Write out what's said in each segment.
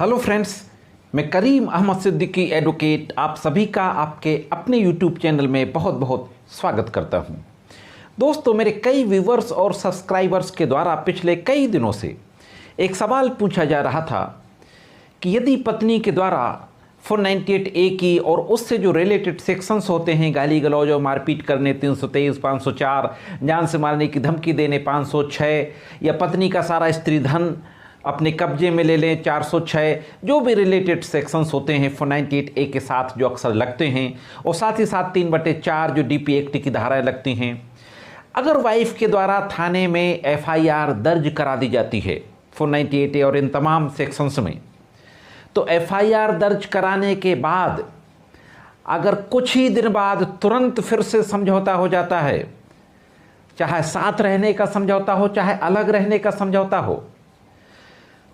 Hello friends, मैं करीम Ahmad Siddiqui advocate आप सभी का आपके अपने यूट्यूब चैनल में बहुत बहुत स्वागत करता हूं। दोस्तों, मेरे कई व्यूवर्स और सब्सक्राइबर्स के द्वारा पिछले कई दिनों से एक सवाल पूछा जा रहा था कि यदि पत्नी के द्वारा 498A की और उससे जो रिलेटेड सेक्शंस होते हैं, गाली गलौज और मारपीट करने 323, 504, जान से मारने की धमकी देने 506, या पत्नी का सारा स्त्री धन अपने कब्जे में ले लें 406, जो भी रिलेटेड सेक्शंस होते हैं 498A के साथ जो अक्सर लगते हैं, और साथ ही साथ 3/4 जो DP एक्ट की धाराएं लगती हैं, अगर वाइफ के द्वारा थाने में FIR दर्ज करा दी जाती है 498A और इन तमाम सेक्शंस में, तो FIR दर्ज कराने के बाद अगर कुछ ही दिन बाद तुरंत फिर से समझौता हो जाता है, चाहे साथ रहने का समझौता हो चाहे अलग रहने का समझौता हो,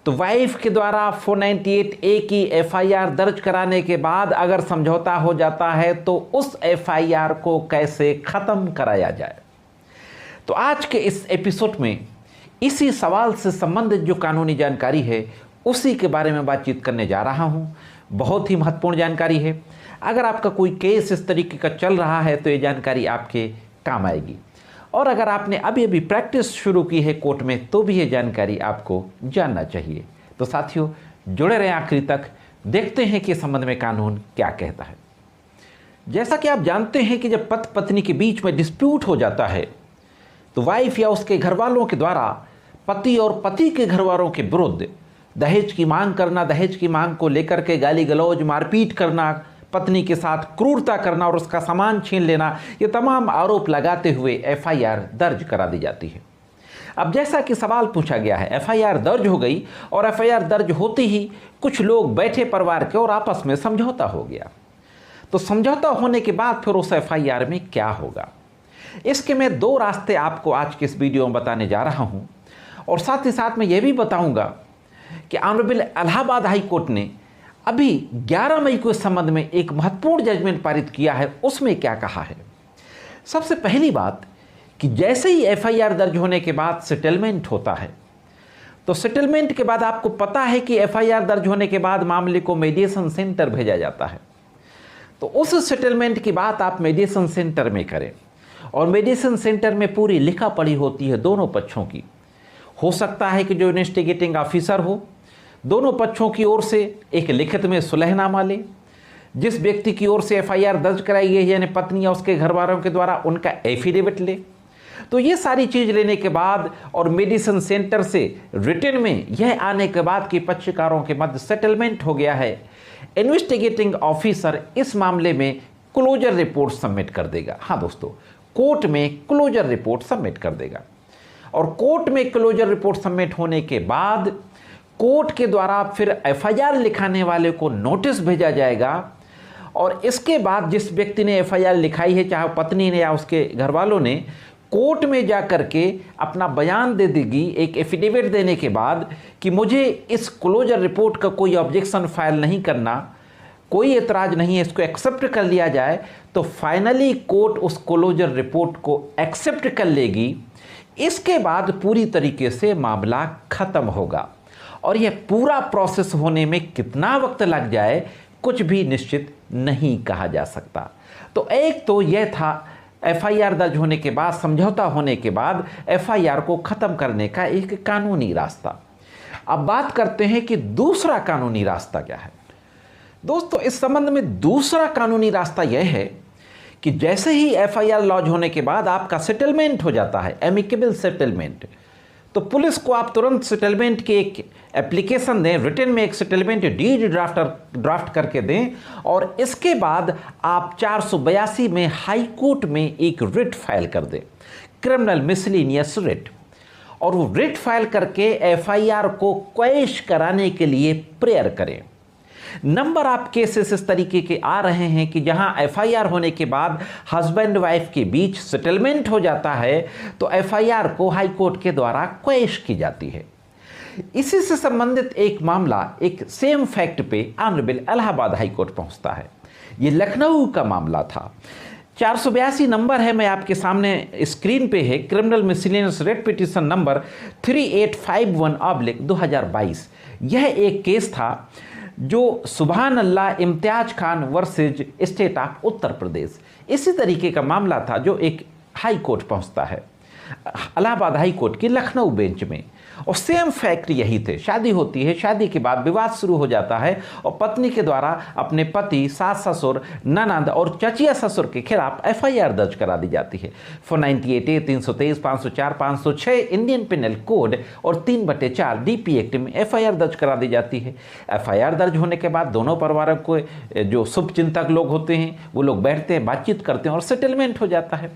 तो वाइफ के द्वारा 498A की FIR दर्ज कराने के बाद अगर समझौता हो जाता है तो उस FIR को कैसे ख़त्म कराया जाए। तो आज के इस एपिसोड में इसी सवाल से संबंधित जो कानूनी जानकारी है उसी के बारे में बातचीत करने जा रहा हूं। बहुत ही महत्वपूर्ण जानकारी है। अगर आपका कोई केस इस तरीके का चल रहा है तो ये जानकारी आपके काम आएगी, और अगर आपने अभी अभी प्रैक्टिस शुरू की है कोर्ट में तो भी ये जानकारी आपको जानना चाहिए। तो साथियों, जुड़े रहें आखिरी तक, देखते हैं कि इस संबंध में कानून क्या कहता है। जैसा कि आप जानते हैं कि जब पति पत्नी के बीच में डिस्प्यूट हो जाता है तो वाइफ या उसके घर वालों के द्वारा पति और पति के घर वालों के विरुद्ध दहेज की मांग करना, दहेज की मांग को लेकर के गाली गलौज, मारपीट करना, पत्नी के साथ क्रूरता करना और उसका सामान छीन लेना, ये तमाम आरोप लगाते हुए FIR दर्ज करा दी जाती है। अब जैसा कि सवाल पूछा गया है, FIR दर्ज हो गई और FIR दर्ज होते ही कुछ लोग बैठे परिवार के और आपस में समझौता हो गया। तो समझौता होने के बाद फिर उस FIR में क्या होगा, इसके मैं 2 रास्ते आपको आज के इस वीडियो में बताने जा रहा हूँ, और साथ ही साथ मैं ये भी बताऊँगा कि ऑनरेबल इलाहाबाद हाई कोर्ट ने अभी 11 मई को इस संबंध में एक महत्वपूर्ण जजमेंट पारित किया है, उसमें क्या कहा है। सबसे पहली बात कि जैसे ही FIR दर्ज होने के बाद सेटलमेंट होता है, तो सेटलमेंट के बाद आपको पता है कि FIR दर्ज होने के बाद मामले को मीडिएशन सेंटर भेजा जाता है। तो उस सेटलमेंट की बात आप मीडिएशन सेंटर में करें, और मीडिएशन सेंटर में पूरी लिखा पढ़ी होती है दोनों पक्षों की। हो सकता है कि जो इन्वेस्टिगेटिंग ऑफिसर हो दोनों पक्षों की ओर से एक लिखित में सुलहनामा ले, जिस व्यक्ति की ओर से FIR दर्ज कराई गई है यानी पत्नी या उसके घर वालों के द्वारा उनका एफिडेविट ले। तो ये सारी चीज़ लेने के बाद और मेडिसिन सेंटर से रिटन में यह आने के बाद कि पक्षकारों के मध्य सेटलमेंट हो गया है, इन्वेस्टिगेटिंग ऑफिसर इस मामले में क्लोजर रिपोर्ट सबमिट कर देगा। हाँ दोस्तों, कोर्ट में क्लोजर रिपोर्ट सबमिट कर देगा, और कोर्ट में क्लोजर रिपोर्ट सबमिट होने के बाद कोर्ट के द्वारा फिर FIR लिखाने वाले को नोटिस भेजा जाएगा, और इसके बाद जिस व्यक्ति ने FIR लिखाई है, चाहे पत्नी ने या उसके घर वालों ने, कोर्ट में जा कर के अपना बयान दे देगी एक एफिडेविट देने के बाद कि मुझे इस क्लोजर रिपोर्ट का कोई ऑब्जेक्शन फाइल नहीं करना, कोई एतराज़ नहीं है, इसको एक्सेप्ट कर लिया जाए। तो फाइनली कोर्ट उस क्लोजर रिपोर्ट को एक्सेप्ट कर लेगी। इसके बाद पूरी तरीके से मामला ख़त्म होगा, और यह पूरा प्रोसेस होने में कितना वक्त लग जाए कुछ भी निश्चित नहीं कहा जा सकता। तो एक तो यह था FIR दर्ज होने के बाद, समझौता होने के बाद FIR को ख़त्म करने का एक कानूनी रास्ता। अब बात करते हैं कि दूसरा कानूनी रास्ता क्या है। दोस्तों, इस संबंध में दूसरा कानूनी रास्ता यह है कि जैसे ही FIR लॉन्च होने के बाद आपका सेटलमेंट हो जाता है, एमिकेबल सेटलमेंट, तो पुलिस को आप तुरंत सेटलमेंट की एक एप्लीकेशन दें, रिटन में एक सेटलमेंट डीड ड्राफ्ट करके दें, और इसके बाद आप 482 में हाई कोर्ट में एक रिट फाइल कर दें, क्रिमिनल मिसलेनियस रिट, और वो रिट फाइल करके FIR को क्वैश कराने के लिए प्रेयर करें। नंबर आप केसेस इस तरीके के आ रहे हैं कि जहां FIR होने के बाद हस्बैंड वाइफ के बीच सेटलमेंट हो जाता है, तो FIR को हाई कोर्ट के द्वारा क्वैश की जाती है। इसी से संबंधित एक मामला एक सेम फैक्ट पे ऑनरेबल इलाहाबाद हाई कोर्ट पहुंचता है। ये लखनऊ का मामला था। 482 नंबर है, मैं आपके सामने स्क्रीन पे है, criminal miscellaneous writ petition number 3851/2022। यह एक केस था जो Subhan Allah Imtiyaz Khan versus state of Uttar Pradesh, इसी तरीके का मामला था जो एक हाई कोर्ट पहुंचता है, इलाहाबाद हाई कोर्ट की लखनऊ बेंच में। और सेम फैक्ट यही थे, शादी होती है, शादी के बाद विवाद शुरू हो जाता है और पत्नी के द्वारा अपने पति, सास ससुर, ननद और चचिया ससुर के खिलाफ एफआईआर दर्ज करा दी जाती है। 498A, 323, 504, 506 इंडियन पिनल कोड और 3/4 डीपी एक्ट में एफआईआर दर्ज करा दी जाती है। एफआईआर दर्ज होने के बाद दोनों परिवारों को जो शुभ चिंतक लोग होते हैं वो लोग बैठते हैं, बातचीत करते हैं और सेटलमेंट हो जाता है।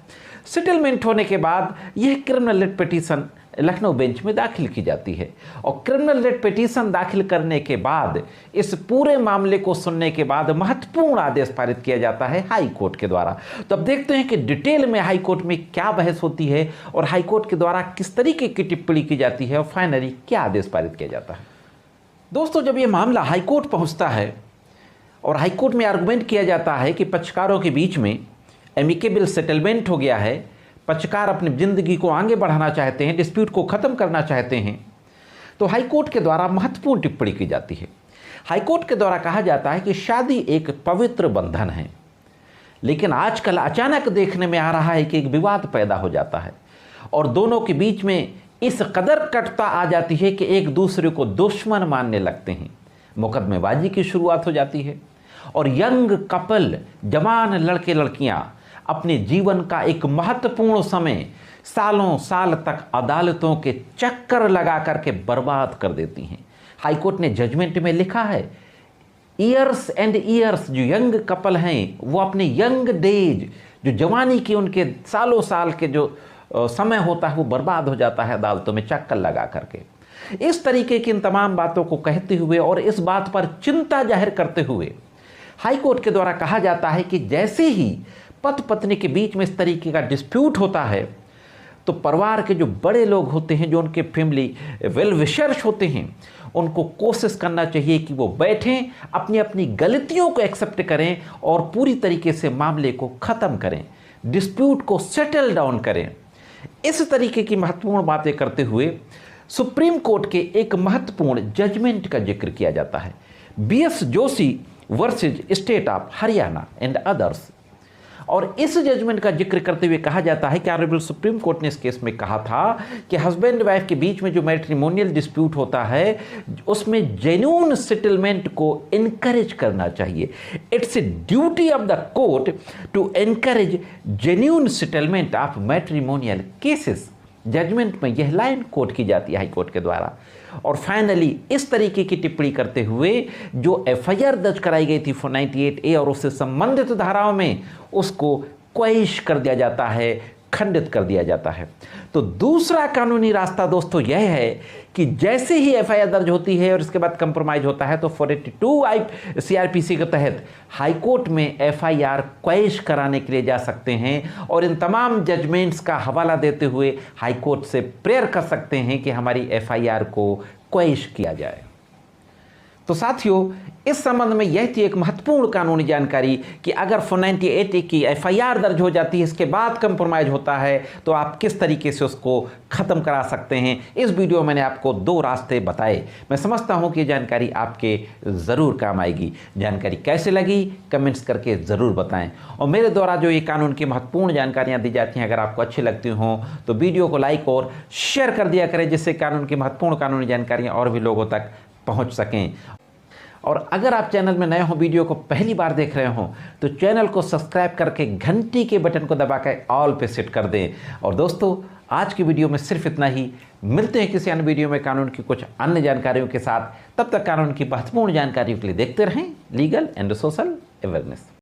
सेटलमेंट होने के बाद यह criminal writ petition Lucknow bench में दाखिल की जाती है और क्रिमिनल रिट पिटीशन दाखिल करने के बाद इस पूरे मामले को सुनने के बाद महत्वपूर्ण आदेश पारित किया जाता है हाई कोर्ट के द्वारा। तो अब देखते हैं कि डिटेल में हाई कोर्ट में क्या बहस होती है और हाई कोर्ट के द्वारा किस तरीके की टिप्पणी की जाती है और फाइनली क्या आदेश पारित किया जाता है। दोस्तों, जब ये मामला हाई कोर्ट पहुँचता है और हाई कोर्ट में आर्गूमेंट किया जाता है कि पक्षकारों के बीच में एमिकेबल सेटलमेंट हो गया है, पक्षकार अपनी ज़िंदगी को आगे बढ़ाना चाहते हैं, डिस्प्यूट को ख़त्म करना चाहते हैं, तो हाई कोर्ट के द्वारा महत्वपूर्ण टिप्पणी की जाती है। हाई कोर्ट के द्वारा कहा जाता है कि शादी एक पवित्र बंधन है, लेकिन आजकल अचानक देखने में आ रहा है कि एक विवाद पैदा हो जाता है और दोनों के बीच में इस कदर कटता आ जाती है कि एक दूसरे को दुश्मन मानने लगते हैं, मुकदमेबाजी की शुरुआत हो जाती है और यंग कपल, जवान लड़के लड़कियां अपने जीवन का एक महत्वपूर्ण समय सालों साल तक अदालतों के चक्कर लगा करके बर्बाद कर देती हैं। हाई कोर्ट ने जजमेंट में लिखा है, ईयर्स एंड ईयर्स, जो यंग कपल हैं वो अपने यंग डेज, जो जवानी की उनके सालों साल के जो समय होता है वो बर्बाद हो जाता है अदालतों में चक्कर लगा करके। इस तरीके की इन तमाम बातों को कहते हुए और इस बात पर चिंता जाहिर करते हुए हाई कोर्ट के द्वारा कहा जाता है कि जैसे ही पति पत्नी के बीच में इस तरीके का डिस्प्यूट होता है तो परिवार के जो बड़े लोग होते हैं, जो उनके फैमिली वेल विशर्स होते हैं, उनको कोशिश करना चाहिए कि वो बैठें, अपनी अपनी गलतियों को एक्सेप्ट करें और पूरी तरीके से मामले को ख़त्म करें, डिस्प्यूट को सेटल डाउन करें। इस तरीके की महत्वपूर्ण बातें करते हुए सुप्रीम कोर्ट के एक महत्वपूर्ण जजमेंट का जिक्र किया जाता है, BS Joshi versus state of Haryana and others. और इस जजमेंट का जिक्र करते हुए कहा जाता है कि ऑनरेबल सुप्रीम कोर्ट ने इस केस में कहा था कि हस्बैंड वाइफ के बीच में जो मैट्रिमोनियल डिस्प्यूट होता है उसमें जेन्युइन सेटलमेंट को इनकरेज करना चाहिए। It's a duty of the court to encourage genuine settlement of matrimonial cases. Judgment में यह लाइन कोट की जाती है हाई कोर्ट के द्वारा। और फाइनली इस तरीके की टिप्पणी करते हुए जो एफआईआर दर्ज कराई गई थी 498A और उससे संबंधित धाराओं में उसको क्वैश कर दिया जाता है, खंडित कर दिया जाता है। तो दूसरा कानूनी रास्ता दोस्तों यह है कि जैसे ही एफआईआर दर्ज होती है और इसके बाद कंप्रोमाइज होता है तो 482 CRPC के तहत हाई कोर्ट में एफआईआर क्वैश कराने के लिए जा सकते हैं और इन तमाम जजमेंट्स का हवाला देते हुए हाई कोर्ट से प्रेयर कर सकते हैं कि हमारी एफआईआर को क्वैश किया जाए। तो साथियों, इस संबंध में यह थी एक महत्वपूर्ण कानूनी जानकारी कि अगर 498 की एफआईआर दर्ज हो जाती है, इसके बाद कंप्रोमाइज होता है, तो आप किस तरीके से उसको ख़त्म करा सकते हैं। इस वीडियो में मैंने आपको 2 रास्ते बताए। मैं समझता हूं कि ये जानकारी आपके ज़रूर काम आएगी। जानकारी कैसे लगी कमेंट्स करके ज़रूर बताएं और मेरे द्वारा जो ये कानून की महत्वपूर्ण जानकारियाँ दी जाती हैं अगर आपको अच्छी लगती हों तो वीडियो को लाइक और शेयर कर दिया करें, जिससे कानून की महत्वपूर्ण कानूनी जानकारियाँ और भी लोगों तक पहुंच सकें। और अगर आप चैनल में नए हो, वीडियो को पहली बार देख रहे हो, तो चैनल को सब्सक्राइब करके घंटी के बटन को दबाकर ऑल पे सेट कर दें। और दोस्तों, आज की वीडियो में सिर्फ इतना ही। मिलते हैं किसी अन्य वीडियो में कानून की कुछ अन्य जानकारियों के साथ। तब तक कानून की महत्वपूर्ण जानकारियों के लिए देखते रहें लीगल एंड सोशल अवेयरनेस।